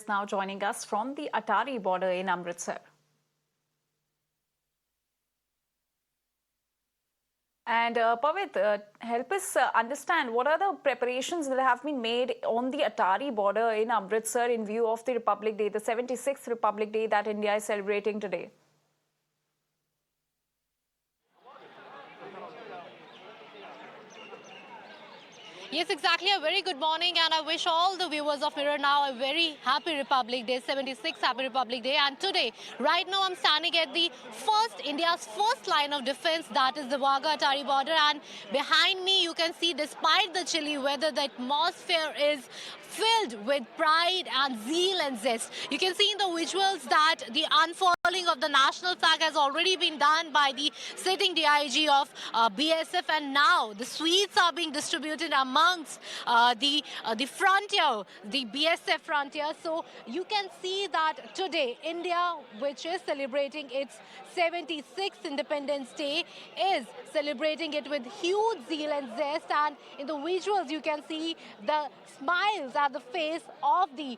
now joining us from the Atari border in Amritsar. And Pavit, help us understand what are the preparations that have been made on the Atari border in Amritsar in view of the Republic Day, the 76th Republic Day that India is celebrating today. Yes, exactly. A very good morning, and I wish all the viewers of Mirror Now a very happy Republic Day, 76th Happy Republic Day. And today, right now, I'm standing at the India's first line of defense, that is the Wagah-Atari border. And behind me, you can see, despite the chilly weather, the atmosphere is filled with pride and zeal and zest. You can see in the visuals that the unfurling of the national flag has already been done by the sitting DIG of BSF, and now the sweets are being distributed amongst the frontier, the BSF frontier. So you can see that today India, which is celebrating its 76th Independence Day, is celebrating it with huge zeal and zest. And in the visuals, you can see the smiles at the face of the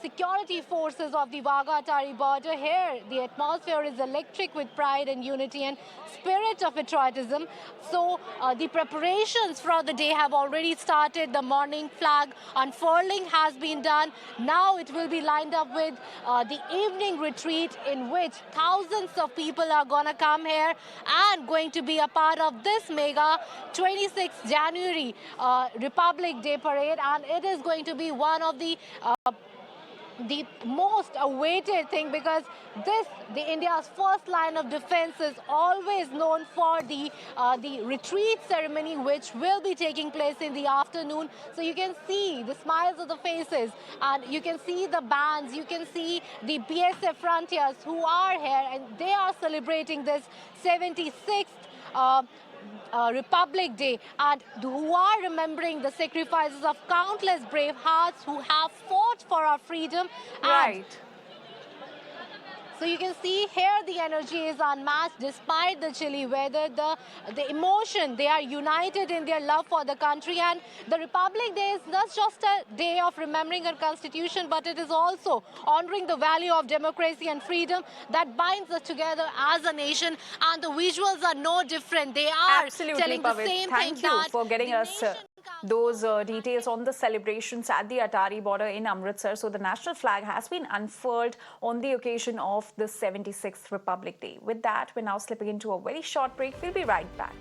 security forces of the Wagah-Atari border. Here, the atmosphere is electric with pride and unity and spirit of patriotism. So the preparations for the day have already started. The morning flag unfurling has been done. Now it will be lined up with the evening retreat, in which thousands of people are going to come here and going to be a part of this mega 26th January Republic Day parade. And it is going to be one of the most awaited thing, because the India's first line of defense, is always known for the retreat ceremony, which will be taking place in the afternoon. So you can see the smiles of the faces, and you can see the bands, you can see the BSF frontiers who are here, and they are celebrating this 76th Republic Day, and who are remembering the sacrifices of countless brave hearts who have fought for our freedom. Right. So you can see here the energy is unmatched despite the chilly weather, the emotion. They are united in their love for the country, and the Republic Day is not just a day of remembering our constitution, but it is also honoring the value of democracy and freedom that binds us together as a nation. And the visuals are no different. They are Absolutely, telling Pavit. the same Thank thing, you that for getting us those comes details on the celebrations at the Atari border in Amritsar. So the national flag has been unfurled on the occasion of the 76th Republic Day. With that, we're now slipping into a very short break. We'll be right back.